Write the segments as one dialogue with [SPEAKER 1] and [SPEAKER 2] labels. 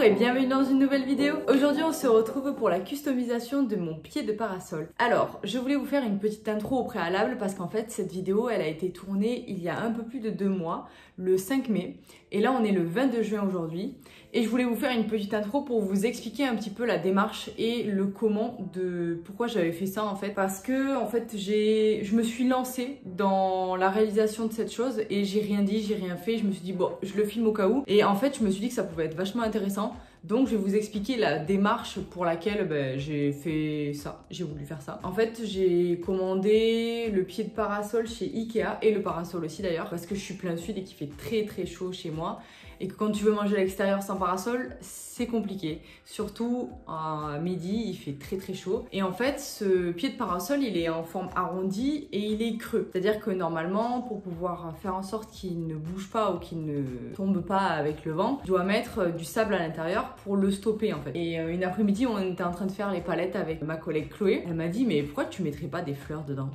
[SPEAKER 1] et bienvenue dans une nouvelle vidéo. Aujourd'hui on se retrouve pour la customisation de mon pied de parasol. Alors je voulais vous faire une petite intro au préalable parce qu'en fait cette vidéo elle a été tournée il y a un peu plus de 2 mois, le 5 mai. Et là on est le 22 juin aujourd'hui. Et je voulais vous faire une petite intro pour vous expliquer un petit peu la démarche et le comment de pourquoi j'avais fait ça en fait. Parce que en fait je me suis lancée dans la réalisation de cette chose et j'ai rien dit, j'ai rien fait. Je me suis dit bon je le filme au cas où. Et en fait je me suis dit que ça pouvait être vachement intéressant. Donc je vais vous expliquer la démarche pour laquelle j'ai fait ça, j'ai voulu faire ça. En fait j'ai commandé le pied de parasol chez Ikea et le parasol aussi d'ailleurs parce que je suis plein sud et qu'il fait très chaud chez moi. Et que quand tu veux manger à l'extérieur sans parasol, c'est compliqué. Surtout à midi, il fait très chaud. Et en fait, ce pied de parasol, il est en forme arrondie et il est creux. C'est-à-dire que normalement, pour pouvoir faire en sorte qu'il ne bouge pas ou qu'il ne tombe pas avec le vent, je dois mettre du sable à l'intérieur pour le stopper en fait. Et une après-midi, on était en train de faire les palettes avec ma collègue Chloé. Elle m'a dit, mais pourquoi tu mettrais pas des fleurs dedans ?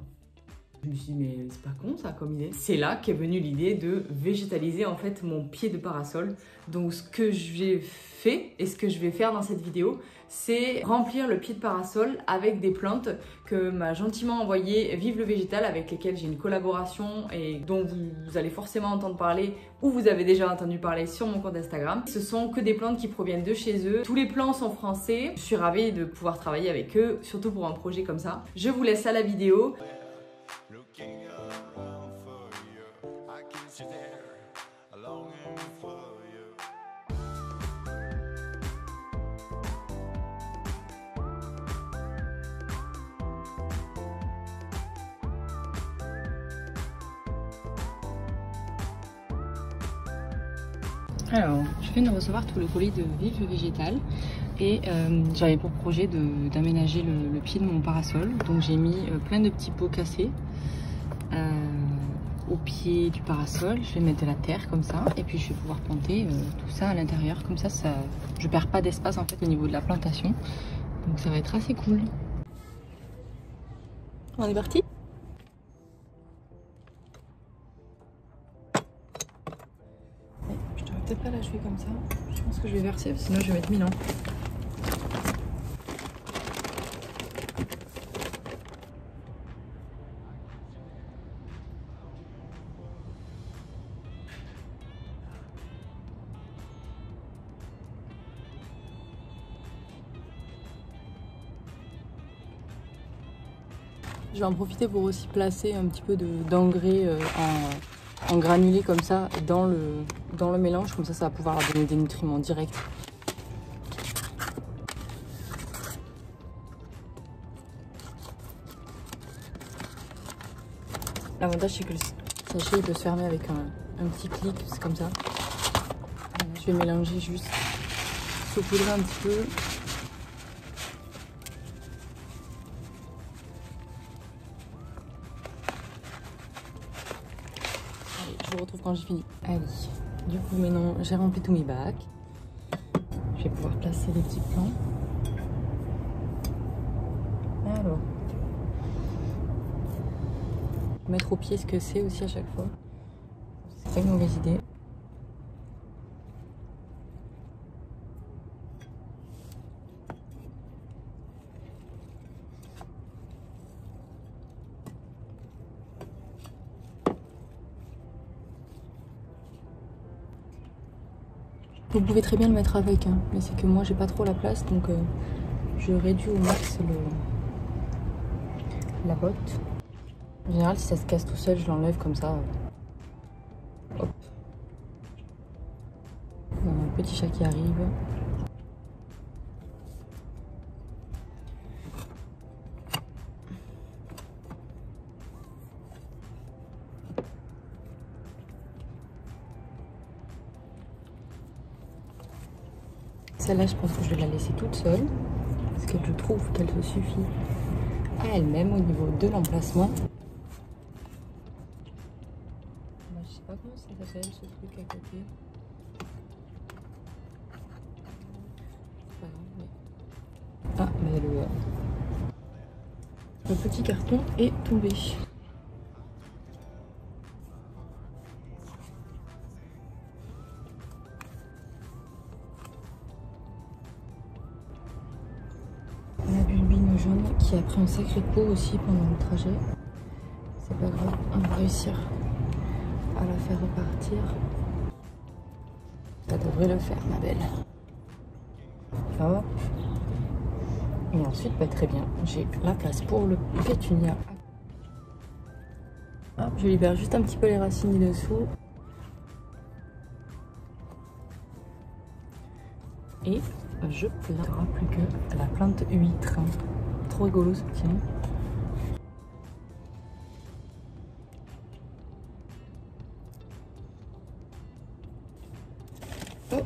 [SPEAKER 1] Je me suis dit mais c'est pas con ça comme idée. C'est là qu'est venue l'idée de végétaliser en fait mon pied de parasol. Donc ce que j'ai fait et ce que je vais faire dans cette vidéo, c'est remplir le pied de parasol avec des plantes que m'a gentiment envoyé Vive le Végétal, avec lesquelles j'ai une collaboration et dont vous allez forcément entendre parler ou vous avez déjà entendu parler sur mon compte Instagram. Ce sont que des plantes qui proviennent de chez eux. Tous les plants sont français. Je suis ravie de pouvoir travailler avec eux, surtout pour un projet comme ça. Je vous laisse à la vidéo.
[SPEAKER 2] Looking around for you, I can see there, longing for you.
[SPEAKER 3] Alors, je viens de recevoir tout le colis de Vive le Végétal et j'avais pour projet d'aménager le pied de mon parasol. Donc j'ai mis plein de petits pots cassés au pied du parasol. Je vais mettre de la terre comme ça et puis je vais pouvoir planter tout ça à l'intérieur. Comme ça, je perds pas d'espace en fait au niveau de la plantation. Donc ça va être assez cool. On est parti ? Peut-être pas l'achever comme ça. Je pense que je vais verser, sinon je vais mettre 1000 ans. Je vais en profiter pour aussi placer un petit peu d'engrais en granulé comme ça dans le mélange, comme ça va pouvoir donner des nutriments directs. L'avantage c'est que le sachet il peut se fermer avec un petit clic, c'est comme ça. Je vais mélanger juste, saupoudrer un petit peu. Je vous retrouve quand j'ai fini. Allez, du coup maintenant j'ai rempli tous mes bacs. Je vais pouvoir placer les petits plants. Alors, mettre au pied ce que c'est aussi à chaque fois. C'est pas une mauvaise idée. Vous pouvez très bien le mettre avec, hein, mais c'est que moi j'ai pas trop la place, donc je réduis au max la botte. En général, si ça se casse tout seul, je l'enlève comme ça. Hop. On a un petit chat qui arrive. Celle-là, je pense que je vais la laisser toute seule, parce que je trouve qu'elle se suffit à elle-même au niveau de l'emplacement. Je sais pas comment ça s'appelle ce truc à côté. Pas grave, mais... Ah, mais le petit carton est tombé. jaune qui a pris un sacré coup aussi pendant le trajet. C'est pas grave, on va réussir à la faire repartir. Ça devrait le faire, ma belle. Hop. Et ensuite, bah, très bien, j'ai la place pour le pétunia. Hop, je libère juste un petit peu les racines dessous. Et je plante plus que la plante huître. Trop rigolo ce petit nom. Oh,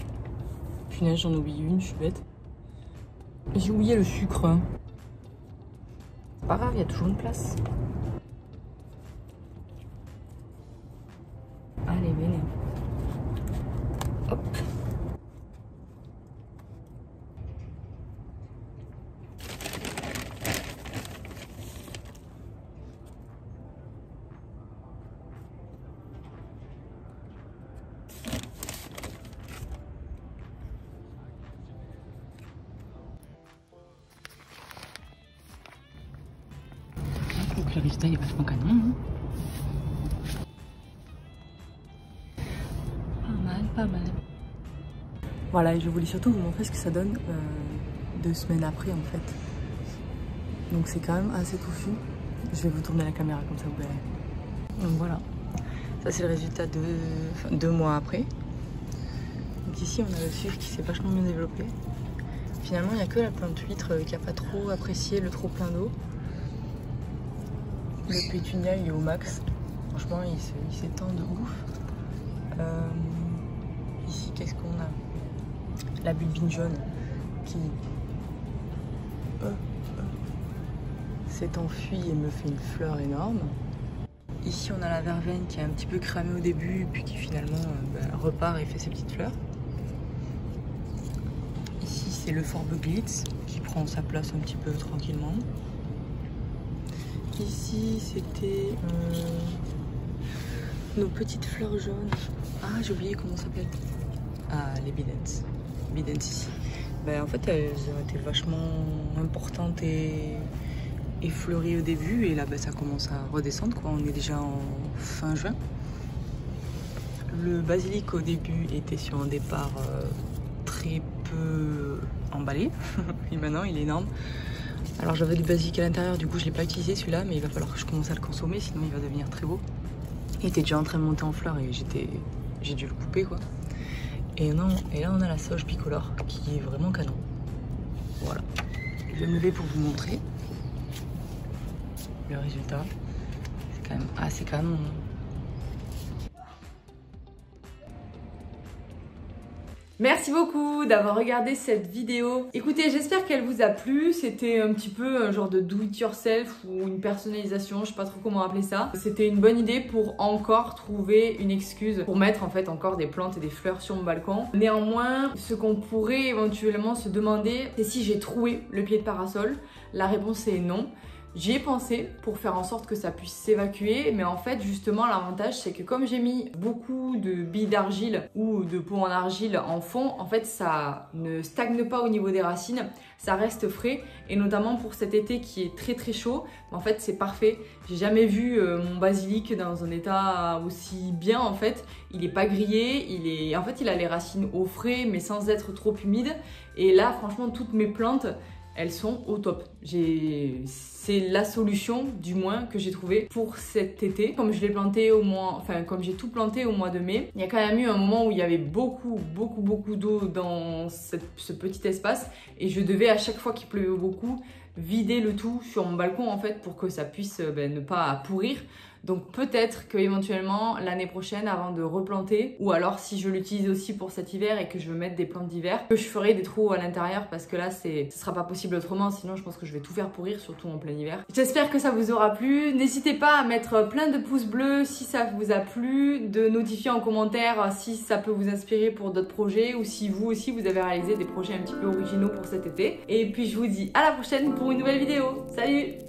[SPEAKER 3] punaise, j'en oublie une, je suis bête. J'ai oublié le sucre. C'est pas grave, il y a toujours une place. Allez, venez. Hop. Donc le résultat il est vachement canon. Hein. Pas mal. Voilà, et je voulais surtout vous montrer ce que ça donne 2 semaines après en fait. Donc c'est quand même assez touffu. Je vais vous tourner la caméra comme ça vous verrez. Donc voilà, ça c'est le résultat de 2 mois après. Donc ici on a le sucre qui s'est vachement bien développé. Finalement il n'y a que la plante huître qui n'a pas trop apprécié le trop plein d'eau. Le pétunia il est au max. Franchement il s'étend de ouf. Ici, qu'est-ce qu'on a? La bulbine jaune qui s'est enfuie et me fait une fleur énorme. Ici, on a la verveine qui est un petit peu cramée au début, puis qui finalement repart et fait ses petites fleurs. Ici, c'est le Forbeglitz qui prend sa place un petit peu tranquillement. Ici, c'était nos petites fleurs jaunes. Ah, j'ai oublié comment ça s'appelle. Ah, les bidens. Bidens ici. Ben, en fait, elles ont été vachement importantes et fleuries au début. Et là, ben, ça commence à redescendre, quoi. On est déjà en fin juin. Le basilic, au début, était sur un départ très peu emballé. Et maintenant, il est énorme. Alors, j'avais du basilic à l'intérieur. Du coup, je ne l'ai pas utilisé, celui-là. Mais il va falloir que je commence à le consommer. Sinon, il va devenir très beau. Il était déjà en train de monter en fleurs et j'ai dû le couper, quoi. Et là on a la sauge bicolore qui est vraiment canon. Voilà. Je vais me lever pour vous montrer le résultat. C'est quand même assez canon.
[SPEAKER 1] Merci beaucoup d'avoir regardé cette vidéo. Écoutez, j'espère qu'elle vous a plu. C'était un petit peu un genre de do it yourself ou une personnalisation, je sais pas trop comment appeler ça. C'était une bonne idée pour encore trouver une excuse pour mettre en fait encore des plantes et des fleurs sur mon balcon. Néanmoins, ce qu'on pourrait éventuellement se demander, c'est si j'ai troué le pied de parasol. La réponse est non. J'y ai pensé pour faire en sorte que ça puisse s'évacuer, mais en fait justement l'avantage c'est que comme j'ai mis beaucoup de billes d'argile ou de pot en argile en fond, en fait ça ne stagne pas au niveau des racines, ça reste frais et notamment pour cet été qui est très très chaud, en fait c'est parfait. J'ai jamais vu mon basilic dans un état aussi bien en fait, il est pas grillé, en fait il a les racines au frais mais sans être trop humide et là franchement toutes mes plantes elles sont au top. C'est la solution, du moins, que j'ai trouvée pour cet été. Comme je l'ai planté comme j'ai tout planté au mois de mai, il y a quand même eu un moment où il y avait beaucoup d'eau dans ce petit espace et je devais à chaque fois qu'il pleuvait beaucoup vider le tout sur mon balcon en fait pour que ça puisse ne pas pourrir. Donc peut-être que éventuellement l'année prochaine avant de replanter ou alors si je l'utilise aussi pour cet hiver et que je veux mettre des plantes d'hiver, que je ferai des trous à l'intérieur parce que là ce sera pas possible autrement, sinon je pense que je vais tout faire pourrir, surtout en plein hiver. J'espère que ça vous aura plu. N'hésitez pas à mettre plein de pouces bleus si ça vous a plu, de notifier en commentaire si ça peut vous inspirer pour d'autres projets ou si vous aussi vous avez réalisé des projets un petit peu originaux pour cet été. Et puis je vous dis à la prochaine pour une nouvelle vidéo. Salut!